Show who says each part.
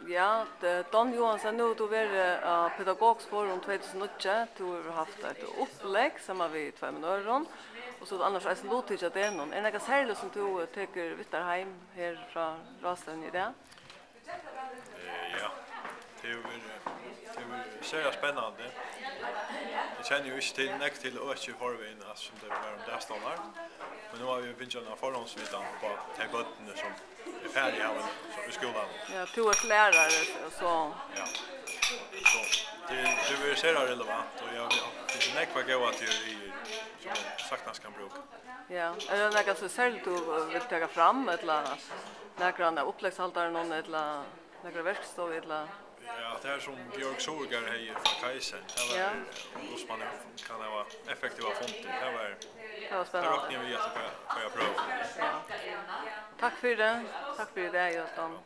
Speaker 1: Ja, Don Johansson, nu du är pedagogsforum 2008, du har haft ett upplägg samman vid 2 minuter och så annars är det låtigt att det är någon. Är det något särskilt som du tycker vittar hem här från Rasten i det?
Speaker 2: Ja, det är seriöst spännande. Jag känner ju inte till näkt till öch i förvägen som det var om därstannar. Men nu har vi finns en förhållsvitan på de bottnen som är färdiga i skolan.
Speaker 1: Ja, du är lärare så.
Speaker 2: Ja. Så det är ser relevant och jag det är näkt vad gå att teorier som saktans kan bruka.
Speaker 1: Ja, är det något så särskilt du vill ta fram eller några uppläggshållare någon eller några verkstad eller
Speaker 2: Ja, det här som Björk Sorgar hej från Kajsen. Det var hos man kan det vara effektiva fonter.
Speaker 1: Det var spännande.
Speaker 2: Det råkade vi att jag prövar.
Speaker 1: Ja. Tack för det. Tack för det, Götan.